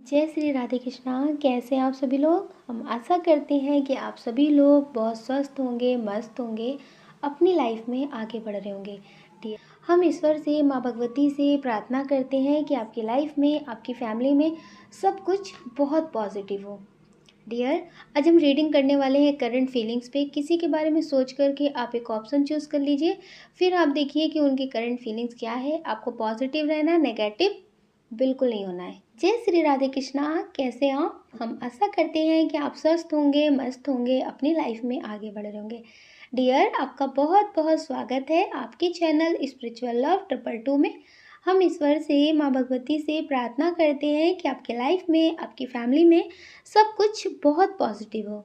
जय श्री राधे कृष्णा। कैसे हैं आप सभी लोग। हम आशा करते हैं कि आप सभी लोग बहुत स्वस्थ होंगे, मस्त होंगे, अपनी लाइफ में आगे बढ़ रहे होंगे। हम ईश्वर से, माँ भगवती से प्रार्थना करते हैं कि आपकी लाइफ में, आपकी फैमिली में सब कुछ बहुत पॉजिटिव हो। डियर, आज हम रीडिंग करने वाले हैं करंट फीलिंग्स पे। किसी के बारे में सोच करके आप एक ऑप्शन चूज़ कर लीजिए, फिर आप देखिए कि उनकी करंट फीलिंग्स क्या है। आपको पॉजिटिव रहना है, नेगेटिव बिल्कुल नहीं होना है। जय श्री राधे कृष्णा। कैसे हैं आप। हम आशा करते हैं कि आप स्वस्थ होंगे, मस्त होंगे, अपनी लाइफ में आगे बढ़ रहे होंगे। डियर, आपका बहुत बहुत स्वागत है आपके चैनल स्पिरिचुअल लव 222 में। हम ईश्वर से, माँ भगवती से प्रार्थना करते हैं कि आपके लाइफ में, आपकी फैमिली में सब कुछ बहुत पॉजिटिव हो।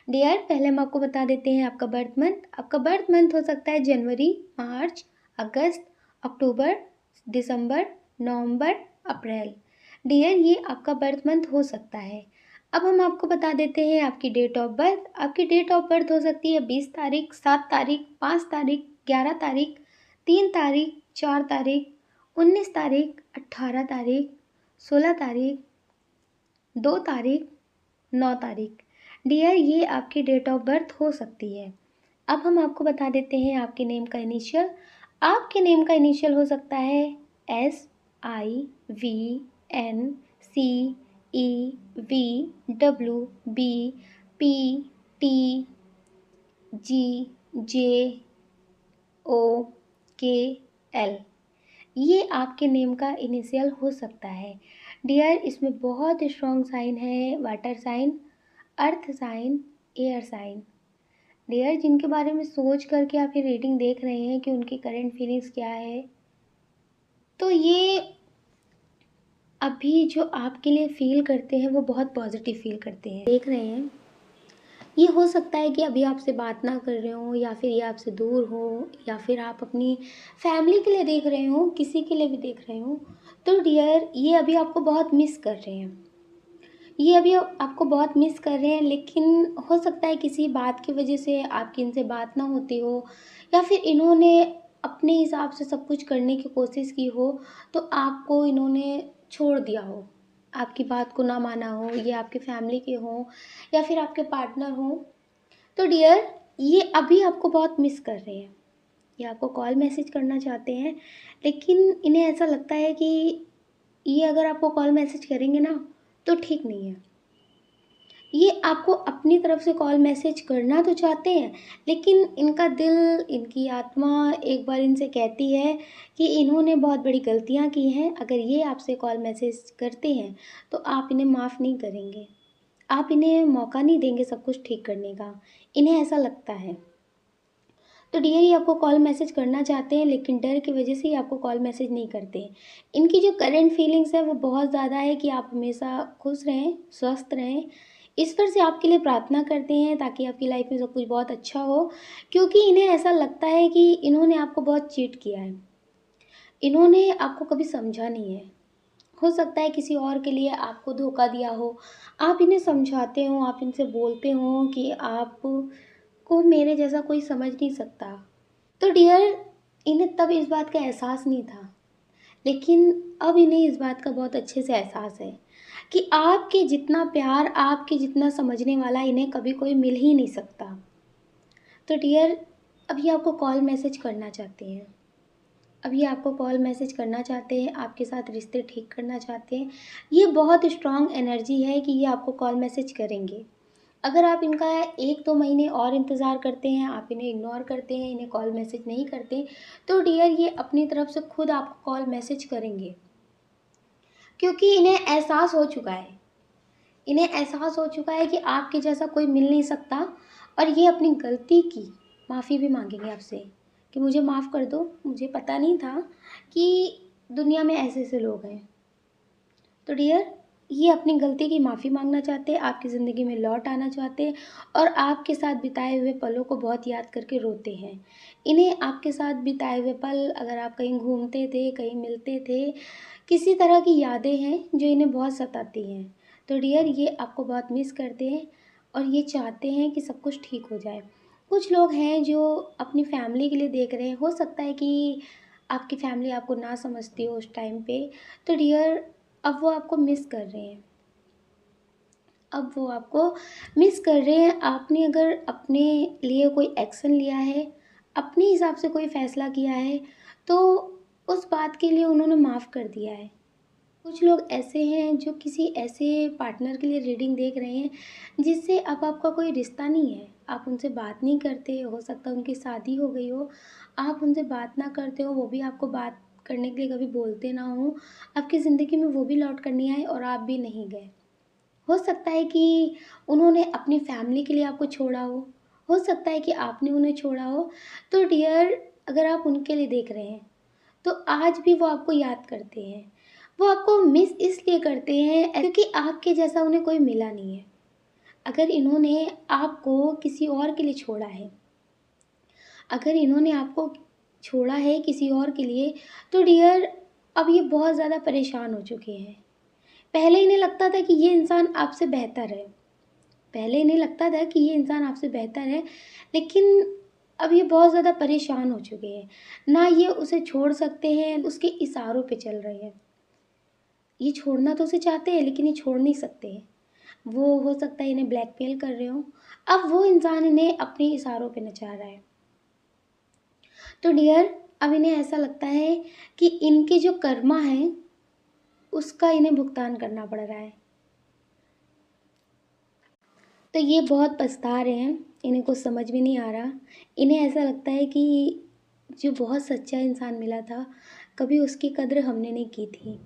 डियर, पहले हम आपको बता देते हैं आपका बर्थ मंथ। आपका बर्थ मंथ हो सकता है जनवरी, मार्च, अगस्त, अक्टूबर, दिसंबर, नवंबर, अप्रैल। डियर, ये आपका बर्थ मंथ हो सकता है। अब हम आपको बता देते हैं आपकी डेट ऑफ बर्थ। आपकी डेट ऑफ बर्थ हो सकती है 20 तारीख, 7 तारीख, 5 तारीख, 11 तारीख, 3 तारीख, 4 तारीख, 19 तारीख, 18 तारीख, 16 तारीख, 2 तारीख, 9 तारीख। डियर, ये आपकी डेट ऑफ बर्थ हो सकती है। अब हम आपको बता देते हैं आपके नेम का इनिशियल। आपके नेम का इनिशियल हो सकता है SIVNCEVBPTGJOKL। ये आपके नेम का इनिशियल हो सकता है। डियर, इसमें बहुत स्ट्रॉन्ग साइन है, water sign, earth sign, air sign. Dear, जिनके बारे में सोच करके आप ये रीडिंग देख रहे हैं कि उनकी करंट फीलिंग्स क्या है, तो ये अभी जो आपके लिए फील करते हैं वो बहुत पॉजिटिव फील करते हैं। देख रहे हैं, ये हो सकता है कि अभी आपसे बात ना कर रहे हो, या फिर ये आपसे दूर हो, या फिर आप अपनी फैमिली के लिए देख रहे हो, किसी के लिए भी देख रहे हो। तो डियर, ये अभी आपको बहुत मिस कर रहे हैं। ये अभी आपको बहुत मिस कर रहे हैं, लेकिन हो सकता है किसी बात की वजह से आपकी इनसे बात ना होती हो, या फिर इन्होंने अपने हिसाब से सब कुछ करने की कोशिश की हो, तो आपको इन्होंने छोड़ दिया हो, आपकी बात को ना माना हो। ये आपके फैमिली के हों या फिर आपके पार्टनर हों। तो डियर, ये अभी आपको बहुत मिस कर रहे हैं। ये आपको कॉल मैसेज करना चाहते हैं, लेकिन इन्हें ऐसा लगता है कि ये अगर आपको कॉल मैसेज करेंगे ना तो ठीक नहीं है। ये आपको अपनी तरफ से कॉल मैसेज करना तो चाहते हैं, लेकिन इनका दिल, इनकी आत्मा एक बार इनसे कहती है कि इन्होंने बहुत बड़ी गलतियां की हैं। अगर ये आपसे कॉल मैसेज करते हैं तो आप इन्हें माफ़ नहीं करेंगे, आप इन्हें मौका नहीं देंगे सब कुछ ठीक करने का। इन्हें ऐसा लगता है। तो डियर, ये आपको कॉल मैसेज करना चाहते हैं, लेकिन डर की वजह से ही आपको कॉल मैसेज नहीं करते। इनकी जो करंट फीलिंग्स है वो बहुत ज़्यादा है कि आप हमेशा खुश रहें, स्वस्थ रहें। ईश्वर से आपके लिए प्रार्थना करते हैं ताकि आपकी लाइफ में सब कुछ बहुत अच्छा हो, क्योंकि इन्हें ऐसा लगता है कि इन्होंने आपको बहुत चीट किया है। इन्होंने आपको कभी समझा नहीं है। हो सकता है किसी और के लिए आपको धोखा दिया हो। आप इन्हें समझाते हो, आप इनसे बोलते हो कि आप को मेरे जैसा कोई समझ नहीं सकता। तो डियर, इन्हें तब इस बात का एहसास नहीं था, लेकिन अब इन्हें इस बात का बहुत अच्छे से एहसास है कि आपके जितना प्यार, आपके जितना समझने वाला इन्हें कभी कोई मिल ही नहीं सकता। तो डियर, अभी आपको कॉल मैसेज करना चाहते हैं। अभी आपको कॉल मैसेज करना चाहते हैं, आपके साथ रिश्ते ठीक करना चाहते हैं। ये बहुत स्ट्रॉन्ग एनर्जी है कि ये आपको कॉल मैसेज करेंगे। अगर आप इनका 1-2 महीने और इंतज़ार करते हैं, आप इन्हें इग्नोर करते हैं, इन्हें कॉल मैसेज नहीं करते, तो डियर, ये अपनी तरफ से खुद आपको कॉल मैसेज करेंगे, क्योंकि इन्हें एहसास हो चुका है। इन्हें एहसास हो चुका है कि आपके जैसा कोई मिल नहीं सकता, और ये अपनी गलती की माफ़ी भी मांगेंगे आपसे कि मुझे माफ़ कर दो, मुझे पता नहीं था कि दुनिया में ऐसे ऐसे लोग हैं। तो डियर, ये अपनी गलती की माफ़ी मांगना चाहते हैं, आपकी ज़िंदगी में लौट आना चाहते हैं, और आपके साथ बिताए हुए पलों को बहुत याद करके रोते हैं। इन्हें आपके साथ बिताए हुए पल, अगर आप कहीं घूमते थे, कहीं मिलते थे, किसी तरह की यादें हैं जो इन्हें बहुत सताती हैं। तो डियर, ये आपको बहुत मिस करते हैं, और ये चाहते हैं कि सब कुछ ठीक हो जाए। कुछ लोग हैं जो अपनी फैमिली के लिए देख रहे हैं। हो सकता है कि आपकी फैमिली आपको ना समझती हो उस टाइम पे। तो डियर, अब वो आपको मिस कर रहे हैं। अब वो आपको मिस कर रहे हैं। आपने अगर अपने लिए कोई एक्शन लिया है, अपने हिसाब से कोई फ़ैसला किया है, तो उस बात के लिए उन्होंने माफ़ कर दिया है। कुछ लोग ऐसे हैं जो किसी ऐसे पार्टनर के लिए रीडिंग देख रहे हैं जिससे अब आपका कोई रिश्ता नहीं है। आप उनसे बात नहीं करते, हो सकता है उनकी शादी हो गई हो, आप उनसे बात ना करते हो, वो भी आपको बात करने के लिए कभी बोलते ना हों, आपकी ज़िंदगी में वो भी लौट कर नहीं आए और आप भी नहीं गए। हो सकता है कि उन्होंने अपनी फैमिली के लिए आपको छोड़ा हो सकता है कि आपने उन्हें छोड़ा हो। तो डियर, अगर आप उनके लिए देख रहे हैं, तो आज भी वो आपको याद करते हैं। वो आपको मिस इसलिए करते हैं क्योंकि आपके जैसा उन्हें कोई मिला नहीं है। अगर इन्होंने आपको किसी और के लिए छोड़ा है, अगर इन्होंने आपको छोड़ा है किसी और के लिए, तो डियर, अब ये बहुत ज़्यादा परेशान हो चुके हैं। पहले इन्हें लगता था कि ये इंसान आपसे बेहतर है। पहले इन्हें लगता था कि ये इंसान आपसे बेहतर है, लेकिन अब ये बहुत ज़्यादा परेशान हो चुके हैं। ना ये उसे छोड़ सकते हैं, उसके इशारों पे चल रहे हैं। ये छोड़ना तो उसे चाहते हैं लेकिन ये छोड़ नहीं सकते हैं। वो हो सकता है इन्हें ब्लैकमेल कर रहे हों। अब वो इंसान इन्हें अपने इशारों पे नचा रहा है। तो डियर, अब इन्हें ऐसा लगता है कि इनके जो कर्मा है, उसका इन्हें भुगतान करना पड़ रहा है। तो ये बहुत पछता रहे हैं, इन्हें कुछ समझ में नहीं आ रहा। इन्हें ऐसा लगता है कि जो बहुत सच्चा इंसान मिला था, कभी उसकी कद्र हमने नहीं की थी।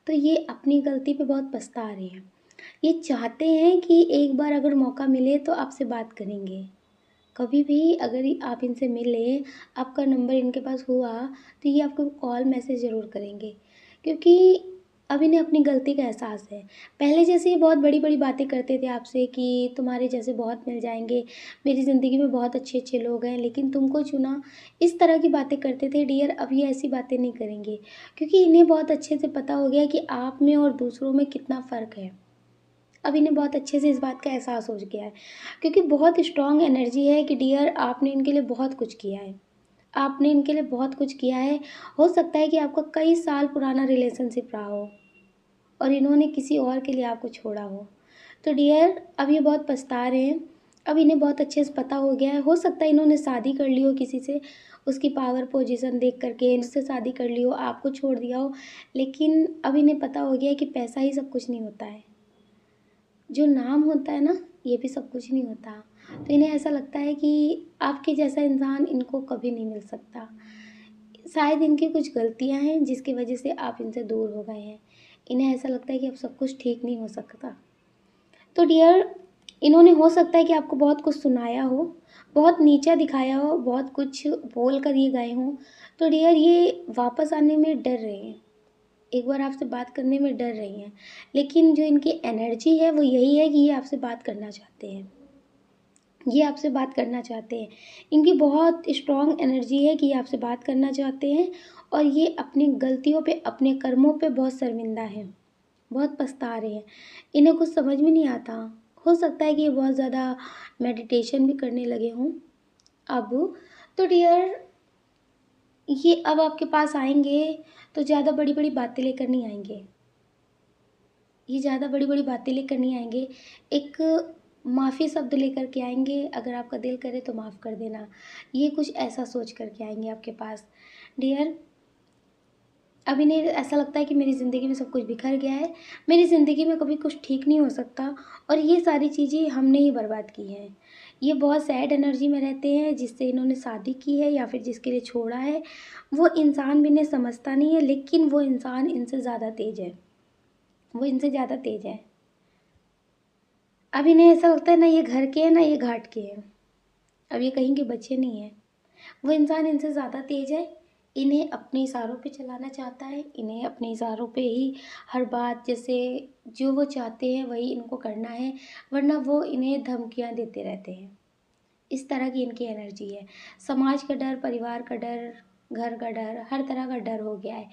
तो ये अपनी गलती पे बहुत पछता रहे हैं। ये चाहते हैं कि एक बार अगर मौका मिले तो आपसे बात करेंगे। कभी भी अगर आप इनसे मिले, आपका नंबर इनके पास हुआ, तो ये आपको कॉल मैसेज ज़रूर करेंगे। क्योंकि अब इन्हें अपनी गलती का एहसास है। पहले जैसे ये बहुत बड़ी-बड़ी बातें करते थे आपसे कि तुम्हारे जैसे बहुत मिल जाएँगे, मेरी ज़िंदगी में बहुत अच्छे-अच्छे लोग हैं, लेकिन तुमको चुना। इस तरह की बातें करते थे डियर, अब ये ऐसी बातें नहीं करेंगे। क्योंकि इन्हें बहुत अच्छे से पता हो गया कि आप में और दूसरों में कितना फ़र्क है। अब इन्हें बहुत अच्छे से इस बात का एहसास हो गया है, क्योंकि बहुत स्ट्रॉन्ग एनर्जी है कि डियर, आपने इनके लिए बहुत कुछ किया है। आपने इनके लिए बहुत कुछ किया है। हो सकता है कि आपका कई साल पुराना रिलेशनशिप रहा हो और इन्होंने किसी और के लिए आपको छोड़ा हो। तो डियर, अब ये बहुत पछता रहे हैं। अब इन्हें बहुत अच्छे से पता हो गया है। हो सकता है इन्होंने शादी कर ली हो किसी से, उसकी पावर पोजीशन देख कर के उससे शादी कर ली हो, आपको छोड़ दिया हो। लेकिन अब इन्हें पता हो गया है कि पैसा ही सब कुछ नहीं होता है। जो नाम होता है ना, ये भी सब कुछ नहीं होता। तो इन्हें ऐसा लगता है कि आपके जैसा इंसान इनको कभी नहीं मिल सकता। शायद इनकी कुछ गलतियाँ हैं जिसकी वजह से आप इनसे दूर हो गए हैं। इन्हें ऐसा लगता है कि अब सब कुछ ठीक नहीं हो सकता। तो डियर, इन्होंने हो सकता है कि आपको बहुत कुछ सुनाया हो, बहुत नीचा दिखाया हो, बहुत कुछ बोल कर ये गए हों। तो डियर, ये वापस आने में डर रहे हैं। एक बार आपसे बात करने में डर रही हैं, लेकिन जो इनकी एनर्जी है वो यही है कि ये आपसे बात करना चाहते हैं। ये आपसे बात करना चाहते हैं। इनकी बहुत स्ट्रॉन्ग एनर्जी है कि ये आपसे बात करना चाहते हैं और ये अपनी गलतियों पे, अपने कर्मों पे बहुत शर्मिंदा हैं, बहुत पछता रहे हैं। इन्हें कुछ समझ में नहीं आता। हो सकता है कि ये बहुत ज़्यादा मेडिटेशन भी करने लगे हों अब। तो डियर, ये अब आपके पास आएँगे तो ज़्यादा बड़ी-बड़ी बातें लेकर नहीं आएँगे। ये ज़्यादा बड़ी-बड़ी बातें लेकर नहीं आएँगे। एक माफ़ी शब्द लेकर के आएँगे, अगर आपका दिल करे तो माफ़ कर देना। ये कुछ ऐसा सोच कर के आएँगे आपके पास। डियर, अब इन्हें ऐसा लगता है कि मेरी ज़िंदगी में सब कुछ बिखर गया है, मेरी ज़िंदगी में कभी कुछ ठीक नहीं हो सकता और ये सारी चीज़ें हमने ही बर्बाद की हैं। ये बहुत सैड एनर्जी में रहते हैं, जिससे इन्होंने शादी की है या फिर जिसके लिए छोड़ा है, वो इंसान भी इन्हें समझता नहीं है, लेकिन वो इंसान इनसे ज़्यादा तेज़ है। वो इनसे ज़्यादा तेज़ है। अब इन्हें ऐसा लगता है ना ये घर के हैं, ना ये घाट के हैं। अब ये कहीं के बच्चे नहीं हैं। वो इंसान इनसे ज़्यादा तेज़ है। इन्हें अपने इशारों पे चलाना चाहता है। इन्हें अपने इशारों पे ही हर बात, जैसे जो वो चाहते हैं वही इनको करना है, वरना वो इन्हें धमकियाँ देते रहते हैं। इस तरह की इनकी एनर्जी है। समाज का डर, परिवार का डर, घर का डर, हर तरह का डर हो गया है।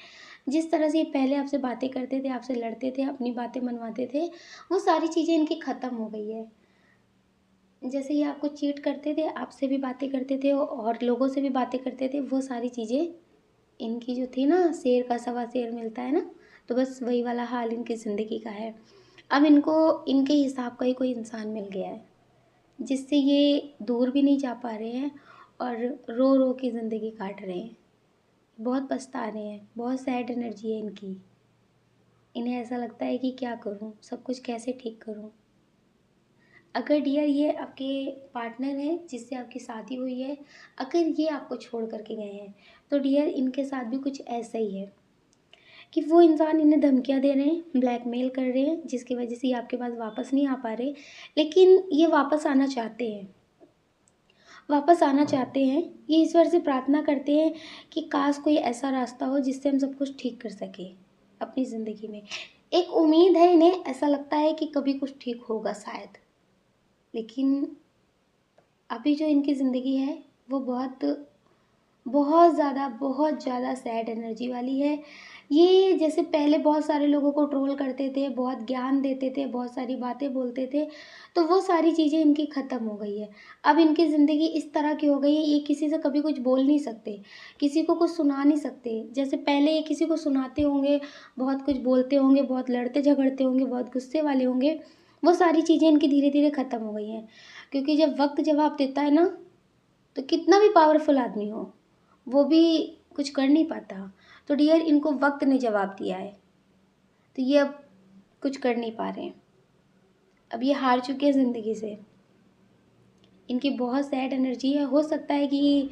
जिस तरह से ये पहले आपसे बातें करते थे, आपसे लड़ते थे, अपनी बातें मनवाते थे, वो सारी चीज़ें इनकी ख़त्म हो गई है। जैसे ये आपको चीट करते थे, आपसे भी बातें करते थे और लोगों से भी बातें करते थे, वो सारी चीज़ें इनकी जो थी ना, शेर का सवा शेर मिलता है ना, तो बस वही वाला हाल इनकी ज़िंदगी का है। अब इनको इनके हिसाब का ही कोई इंसान मिल गया है, जिससे ये दूर भी नहीं जा पा रहे हैं और रो रो के ज़िंदगी काट रहे हैं। बहुत पछता रहे हैं, बहुत सैड एनर्जी है इनकी। इन्हें ऐसा लगता है कि क्या करूँ, सब कुछ कैसे ठीक करूँ। अगर डियर ये आपके पार्टनर हैं जिससे आपकी शादी हुई है, अगर ये आपको छोड़ कर के गए हैं, तो डियर इनके साथ भी कुछ ऐसा ही है कि वो इंसान इन्हें धमकियाँ दे रहे हैं, ब्लैकमेल कर रहे हैं, जिसकी वजह से ये आपके पास वापस नहीं आ पा रहे। लेकिन ये वापस आना चाहते हैं, वापस आना चाहते हैं। ये ईश्वर से प्रार्थना करते हैं कि काश कोई ऐसा रास्ता हो जिससे हम सब कुछ ठीक कर सकें अपनी ज़िंदगी में। एक उम्मीद है इन्हें, ऐसा लगता है कि कभी कुछ ठीक होगा शायद। लेकिन अभी जो इनकी ज़िंदगी है वो बहुत ज़्यादा सैड एनर्जी वाली है। ये जैसे पहले बहुत सारे लोगों को ट्रोल करते थे, बहुत ज्ञान देते थे, बहुत सारी बातें बोलते थे, तो वो सारी चीज़ें इनकी ख़त्म हो गई है। अब इनकी ज़िंदगी इस तरह की हो गई है, ये किसी से कभी कुछ बोल नहीं सकते, किसी को कुछ सुना नहीं सकते। जैसे पहले ये किसी को सुनाते होंगे, बहुत कुछ बोलते होंगे, बहुत लड़ते झगड़ते होंगे, बहुत गुस्से वाले होंगे, वो सारी चीज़ें इनकी धीरे-धीरे ख़त्म हो गई हैं। क्योंकि जब वक़्त जवाब देता है ना, तो कितना भी पावरफुल आदमी हो, वो भी कुछ कर नहीं पाता। तो डियर इनको वक़्त ने जवाब दिया है, तो ये अब कुछ कर नहीं पा रहे हैं। अब ये हार चुके हैं ज़िंदगी से। इनकी बहुत सैड एनर्जी है, हो सकता है कि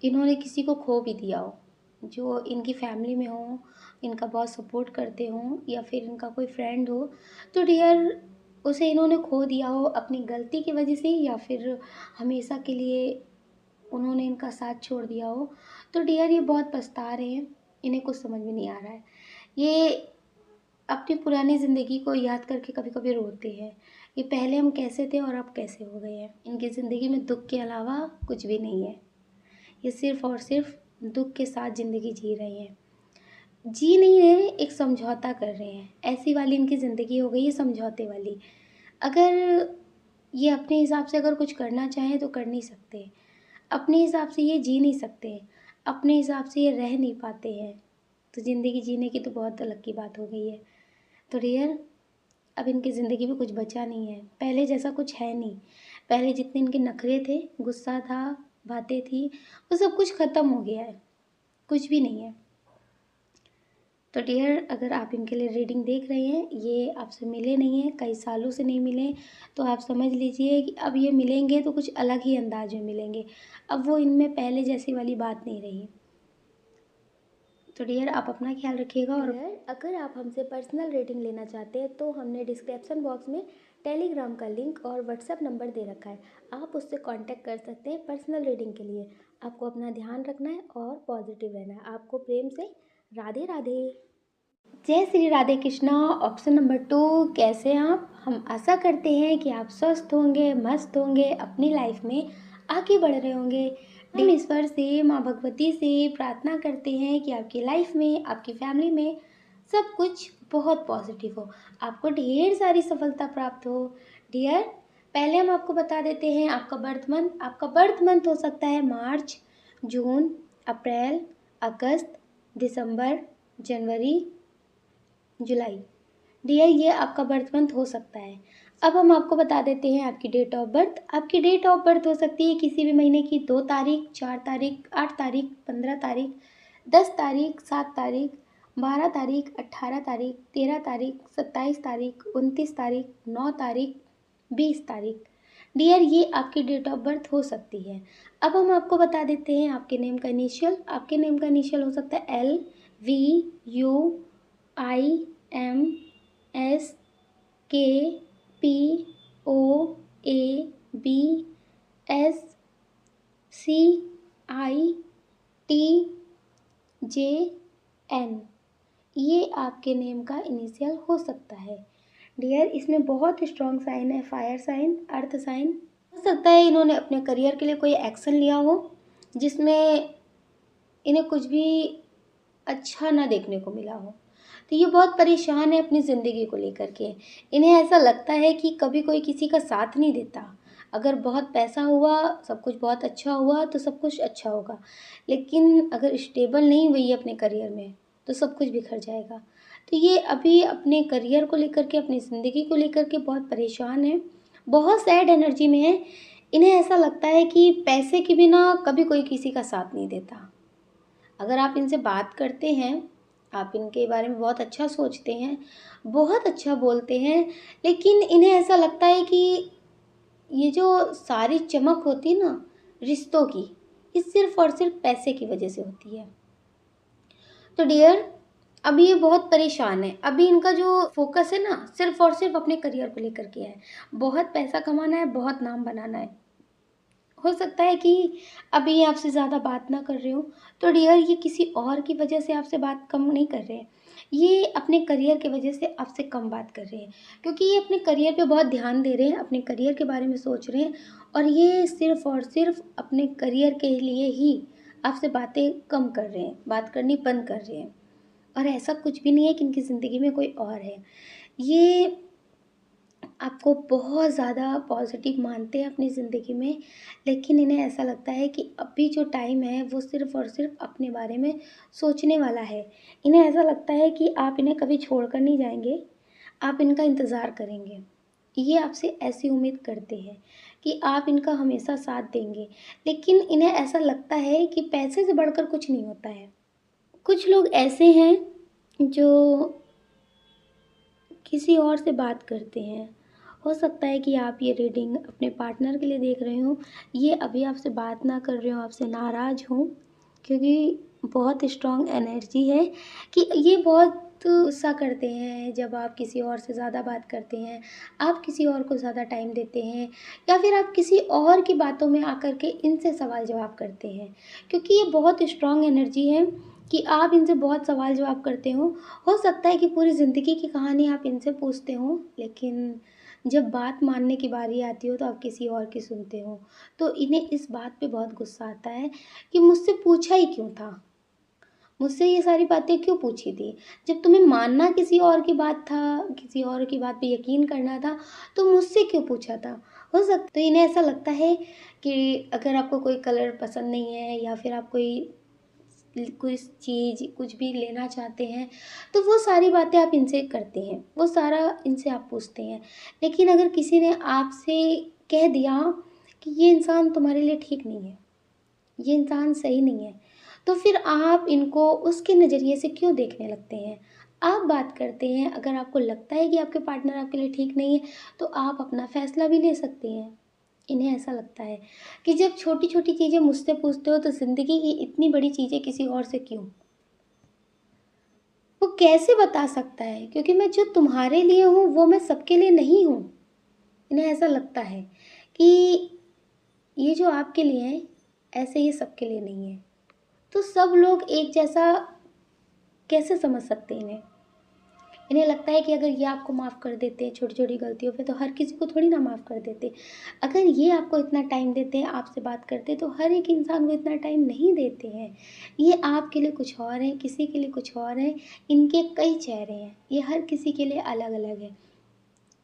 इन्होंने किसी को खो भी दिया हो, जो इनकी फैमिली में हो, इनका बहुत सपोर्ट करते हों या फिर इनका कोई फ्रेंड हो, तो डियर उसे इन्होंने खो दिया हो अपनी गलती की वजह से या फिर हमेशा के लिए उन्होंने इनका साथ छोड़ दिया हो। तो डियर ये बहुत पछता रहे हैं, इन्हें कुछ समझ में नहीं आ रहा है। ये अपनी पुरानी ज़िंदगी को याद करके कभी-कभी रोते हैं, कि पहले हम कैसे थे और अब कैसे हो गए हैं। इनकी ज़िंदगी में दुःख के अलावा कुछ भी नहीं है। ये सिर्फ़ और सिर्फ़ दुःख के साथ ज़िंदगी जी रहे हैं। जी नहीं रहे, एक समझौता कर रहे हैं। ऐसी वाली इनकी ज़िंदगी हो गई है, समझौते वाली। अगर ये अपने हिसाब से अगर कुछ करना चाहें तो कर नहीं सकते। अपने हिसाब से ये जी नहीं सकते, अपने हिसाब से ये रह नहीं पाते हैं। तो ज़िंदगी जीने की तो बहुत अलग की बात हो गई है। तो डियर अब इनकी ज़िंदगी में कुछ बचा नहीं है, पहले जैसा कुछ है नहीं। पहले जितने इनके नखरे थे, गुस्सा था, बातें थी, वो सब कुछ ख़त्म हो गया है, कुछ भी नहीं है। तो डियर अगर आप इनके लिए रीडिंग देख रहे हैं, ये आपसे मिले नहीं हैं, कई सालों से नहीं मिले, तो आप समझ लीजिए कि अब ये मिलेंगे तो कुछ अलग ही अंदाज में मिलेंगे। अब वो इनमें पहले जैसी वाली बात नहीं रही। तो डियर आप अपना ख्याल रखिएगा। और अगर आप हमसे पर्सनल रीडिंग लेना चाहते हैं तो हमने डिस्क्रिप्शन बॉक्स में टेलीग्राम का लिंक और व्हाट्सएप नंबर दे रखा है, आप उससे कांटेक्ट कर सकते हैं पर्सनल रीडिंग के लिए। आपको अपना ध्यान रखना है और पॉजिटिव रहना है। आपको प्रेम से राधे राधे। जय श्री राधे कृष्णा। ऑप्शन नंबर 2, कैसे हैं आप? हम आशा करते हैं कि आप स्वस्थ होंगे, मस्त होंगे, अपनी लाइफ में आगे बढ़ रहे होंगे। हम ईश्वर से, माँ भगवती से प्रार्थना करते हैं कि आपकी लाइफ में, आपकी फैमिली में सब कुछ बहुत पॉजिटिव हो, आपको ढेर सारी सफलता प्राप्त हो। डियर पहले हम आपको बता देते हैं आपका बर्थ मंथ। आपका बर्थ मंथ हो सकता है मार्च, जून, अप्रैल, अगस्त, दिसंबर, जनवरी, जुलाई। डियर ये आपका बर्थ मंथ हो सकता है। अब हम आपको बता देते हैं आपकी डेट ऑफ बर्थ। आपकी डेट ऑफ बर्थ हो सकती है किसी भी महीने की 2 तारीख, 4 तारीख, 8 तारीख, 15 तारीख, 10 तारीख, 7 तारीख, 12 तारीख, 18 तारीख, 13 तारीख, 27 तारीख, 29 तारीख, 9 तारीख, 20 तारीख। डियर ये आपकी डेट ऑफ बर्थ हो सकती है। अब हम आपको बता देते हैं आपके नेम का इनिशियल। आपके नेम का इनिशियल हो सकता है L, V, U, IMSKPOABSCITJN, ये आपके नेम का इनिशियल हो सकता है। डियर इसमें बहुत स्ट्रॉन्ग साइन है, फायर साइन, अर्थ साइन। हो सकता है इन्होंने अपने करियर के लिए कोई एक्शन लिया हो जिसमें इन्हें कुछ भी अच्छा ना देखने को मिला हो। तो ये बहुत परेशान है अपनी ज़िंदगी को लेकर के। इन्हें ऐसा लगता है कि कभी कोई किसी का साथ नहीं देता। अगर बहुत पैसा हुआ, सब कुछ बहुत अच्छा हुआ तो सब कुछ अच्छा होगा, लेकिन अगर स्टेबल नहीं हुई है अपने करियर में तो सब कुछ बिखर जाएगा। तो ये अभी अपने करियर को लेकर के, अपनी ज़िंदगी को लेकर के बहुत परेशान हैं, बहुत सैड एनर्जी में हैं। इन्हें ऐसा लगता है कि पैसे के बिना कभी कोई किसी का साथ नहीं देता। अगर आप इनसे बात करते हैं, आप इनके बारे में बहुत अच्छा सोचते हैं, बहुत अच्छा बोलते हैं, लेकिन इन्हें ऐसा लगता है कि ये जो सारी चमक होती है ना रिश्तों की, ये सिर्फ़ और सिर्फ़ पैसे की वजह से होती है। तो डियर, अभी ये बहुत परेशान है। अभी इनका जो फ़ोकस है ना सिर्फ़ और सिर्फ़ अपने करियर को लेकर के है। बहुत पैसा कमाना है, बहुत नाम बनाना है। हो सकता है कि अभी ये आपसे ज़्यादा बात ना कर रहे हो, तो डियर ये किसी और की वजह से आपसे बात कम नहीं कर रहे हैं। ये अपने करियर की वजह से आपसे कम बात कर रहे हैं, क्योंकि ये अपने करियर पे बहुत ध्यान दे रहे हैं, अपने करियर के बारे में सोच रहे हैं, और ये सिर्फ़ और सिर्फ़ अपने करियर के लिए ही आपसे बातें कम कर रहे हैं, बात करनी बंद कर रहे हैं। और ऐसा कुछ भी नहीं है कि इनकी ज़िंदगी में कोई और है। ये आपको बहुत ज़्यादा पॉज़िटिव मानते हैं अपनी ज़िंदगी में, लेकिन इन्हें ऐसा लगता है कि अभी जो टाइम है वो सिर्फ़ और सिर्फ़ अपने बारे में सोचने वाला है। इन्हें ऐसा लगता है कि आप इन्हें कभी छोड़कर नहीं जाएँगे, आप इनका इंतज़ार करेंगे। ये आपसे ऐसी उम्मीद करते हैं कि आप इनका हमेशा साथ देंगे, लेकिन इन्हें ऐसा लगता है कि पैसे से बढ़कर कुछ नहीं होता है। कुछ लोग ऐसे हैं जो किसी और से बात करते हैं। हो सकता है कि आप ये रीडिंग अपने पार्टनर के लिए देख रहे हों, ये अभी आपसे बात ना कर रहे हों, आपसे नाराज़ हों, क्योंकि बहुत स्ट्रॉन्ग एनर्जी है कि ये बहुत गुस्सा करते हैं जब आप किसी और से ज़्यादा बात करते हैं, आप किसी और को ज़्यादा टाइम देते हैं, या फिर आप किसी और की बातों में आकर के इनसे सवाल-जवाब करते हैं। क्योंकि ये बहुत स्ट्रॉन्ग एनर्जी है कि आप इनसे बहुत सवाल-जवाब करते हो सकता है कि पूरी ज़िंदगी की कहानी आप इनसे पूछते हो, लेकिन जब बात मानने की बारी आती हो तो आप किसी और की सुनते हो। तो इन्हें इस बात पे बहुत गुस्सा आता है कि मुझसे पूछा ही क्यों था? मुझसे ये सारी बातें क्यों पूछी थी? जब तुम्हें मानना किसी और की बात था, किसी और की बात पे यकीन करना था, तो मुझसे क्यों पूछा था? हो सकता तो इन्हें ऐसा लगता है कि अगर आपको कोई कलर पसंद नहीं है, या फिर आप कोई चीज़ कुछ भी लेना चाहते हैं, तो वो सारी बातें आप इनसे करते हैं, वो सारा इनसे आप पूछते हैं। लेकिन अगर किसी ने आपसे कह दिया कि ये इंसान तुम्हारे लिए ठीक नहीं है, ये इंसान सही नहीं है, तो फिर आप इनको उसके नज़रिए से क्यों देखने लगते हैं? आप बात करते हैं, अगर आपको लगता है कि आपके पार्टनर आपके लिए ठीक नहीं है, तो आप अपना फ़ैसला भी ले सकते हैं। इन्हें ऐसा लगता है कि जब छोटी-छोटी चीज़ें मुझसे पूछते हो, तो ज़िंदगी की इतनी बड़ी चीज़ें किसी और से क्यों? वो कैसे बता सकता है? क्योंकि मैं जो तुम्हारे लिए हूँ, वो मैं सबके लिए नहीं हूँ। इन्हें ऐसा लगता है कि ये जो आपके लिए है, ऐसे ये सबके लिए नहीं है। तो सब लोग एक जैसा कैसे समझ सकते हैं इन्हें? इन्हें लगता है कि अगर ये आपको माफ़ कर देते हैं छोटी-छोटी गलतियों पे, तो हर किसी को थोड़ी ना माफ़ कर देते। अगर ये आपको इतना टाइम देते हैं, आपसे बात करते हैं, तो हर एक इंसान को इतना टाइम नहीं देते हैं। ये आपके लिए कुछ और हैं, किसी के लिए कुछ और हैं, इनके कई चेहरे हैं, ये हर किसी के लिए अलग-अलग है।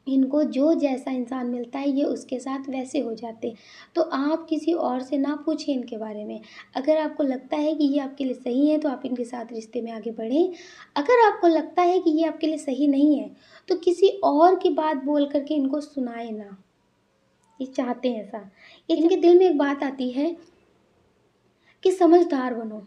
इनको जो जैसा इंसान मिलता है, ये उसके साथ वैसे हो जाते हैं। तो आप किसी और से ना पूछिए इनके बारे में। अगर आपको लगता है कि ये आपके लिए सही है, तो आप इनके साथ रिश्ते में आगे बढ़ें। अगर आपको लगता है कि ये आपके लिए सही नहीं है, तो किसी और की बात बोल कर के इनको सुनाएँ ना। ये चाहते हैं ऐसा। इनके दिल में एक बात आती है कि समझदार बनो।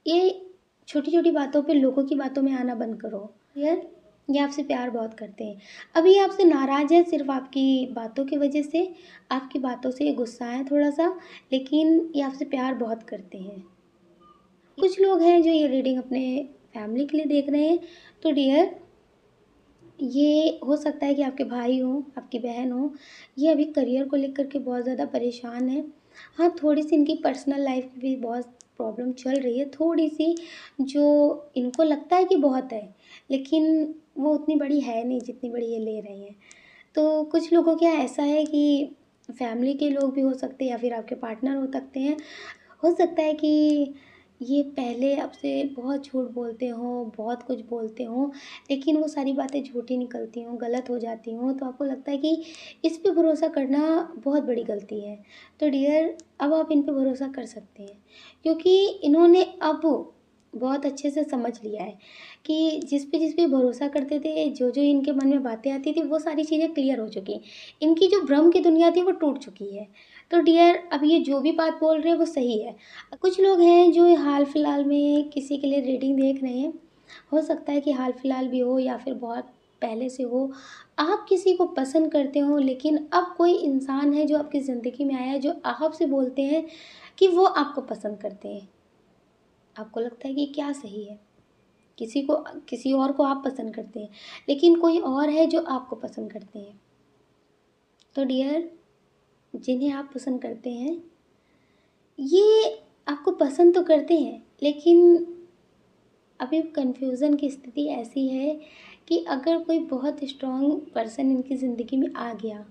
ये छोटी-छोटी बातों पे लोगों की बातों में आना बंद करो। यार, ये आपसे प्यार बहुत करते हैं। अभी ये आपसे नाराज़ हैं सिर्फ़ आपकी बातों की वज़ह से, आपकी बातों से ये गुस्सा है थोड़ा-सा, लेकिन ये आपसे प्यार बहुत करते हैं। कुछ लोग हैं जो ये रीडिंग अपने फैमिली के लिए देख रहे हैं, तो डियर, ये हो सकता है कि आपके भाई हों, आपकी बहन हो, ये अभी करियर को लेकर के बहुत ज़्यादा परेशान हैं। हाँ, थोड़ी-सी इनकी पर्सनल लाइफ़ में भी बहुत प्रॉब्लम चल रही है, थोड़ी-सी, जो इनको लगता है कि बहुत है, लेकिन वो उतनी बड़ी है नहीं जितनी बड़ी ये ले रहे हैं। तो कुछ लोगों के यहाँ ऐसा है कि फैमिली के लोग भी हो सकते हैं, या फिर आपके पार्टनर हो सकते हैं। हो सकता है कि ये पहले आपसे बहुत झूठ बोलते हों, बहुत कुछ बोलते हों, लेकिन वो सारी बातें झूठी निकलती हों, गलत हो जाती हों, तो आपको लगता है कि इस पे भरोसा करना बहुत बड़ी गलती है। तो डियर, अब आप इन पे भरोसा कर सकते हैं, क्योंकि इन्होंने अब बहुत अच्छे से समझ लिया है कि जिस पे भरोसा करते थे, जो-जो इनके मन में बातें आती थी, वो सारी चीज़ें क्लियर हो चुकी हैं। इनकी जो भ्रम की दुनिया थी, वो टूट चुकी है। तो डियर, अब ये जो भी बात बोल रहे हैं, वो सही है। कुछ लोग हैं जो हाल-फिलहाल में किसी के लिए रीडिंग देख रहे हैं। हो सकता है कि हाल-फिलहाल भी हो या फिर बहुत पहले से हो। आप किसी को पसंद करते हो, लेकिन अब कोई इंसान है जो आपकी ज़िंदगी में आया है, जो आपसे बोलते हैं कि वो आपको पसंद करते हैं। आपको लगता है कि क्या सही है? किसी और को आप पसंद करते हैं, लेकिन कोई और है जो आपको पसंद करते हैं। तो डियर, जिन्हें आप पसंद करते हैं, ये आपको पसंद तो करते हैं, लेकिन अभी कन्फ्यूज़न की स्थिति ऐसी है कि अगर कोई बहुत स्ट्रॉन्ग पर्सन इनकी ज़िंदगी में आ गया,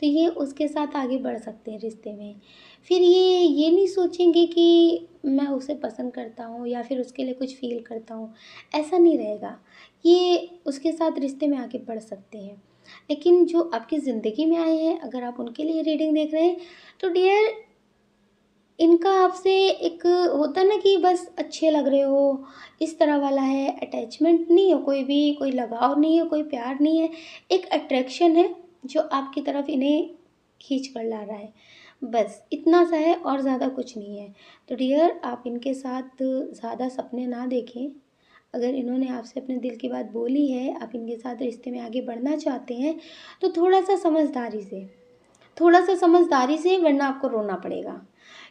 तो ये उसके साथ आगे बढ़ सकते हैं रिश्ते में। फिर ये नहीं सोचेंगे कि मैं उसे पसंद करता हूँ या फिर उसके लिए कुछ फ़ील करता हूँ, ऐसा नहीं रहेगा। ये उसके साथ रिश्ते में आगे बढ़ सकते हैं। लेकिन जो आपकी ज़िंदगी में आए हैं, अगर आप उनके लिए रीडिंग देख रहे हैं, तो डियर, इनका आपसे एक होता है ना कि बस अच्छे लग रहे हो, इस तरह वाला है, अटैचमेंट नहीं है कोई भी, कोई लगाव नहीं है, कोई प्यार नहीं है, एक अट्रैक्शन है जो आपकी तरफ इन्हें खींच कर ला रहा है। बस इतना सा है और ज़्यादा कुछ नहीं है। तो डियर, आप इनके साथ ज़्यादा सपने ना देखें। अगर इन्होंने आपसे अपने दिल की बात बोली है, आप इनके साथ रिश्ते में आगे बढ़ना चाहते हैं, तो थोड़ा-सा समझदारी से, वरना आपको रोना पड़ेगा।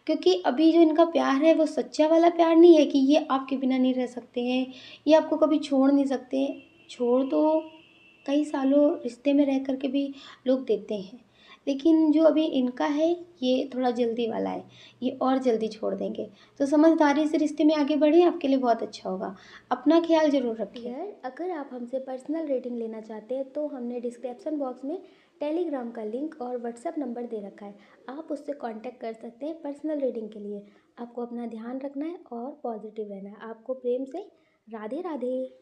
क्योंकि अभी जो इनका प्यार है, वो सच्चा वाला प्यार नहीं है कि ये आपके बिना नहीं रह सकते हैं, ये आपको कभी छोड़ नहीं सकते। छोड़ तो कई सालों रिश्ते में रह कर के भी लोग देते हैं। लेकिन जो अभी इनका है, ये थोड़ा जल्दी वाला है, ये और जल्दी छोड़ देंगे। तो समझदारी से रिश्ते में आगे बढ़ें, आपके लिए बहुत अच्छा होगा। अपना ख़्याल ज़रूर रखें। यार, अगर आप हमसे पर्सनल रेटिंग लेना चाहते हैं, तो हमने डिस्क्रिप्शन बॉक्स में टेलीग्राम का लिंक और व्हाट्सएप नंबर दे रखा है। आप उससे कांटेक्ट कर सकते हैं पर्सनल रीडिंग के लिए। आपको अपना ध्यान रखना है और पॉजिटिव रहना है। आपको प्रेम से राधे राधे।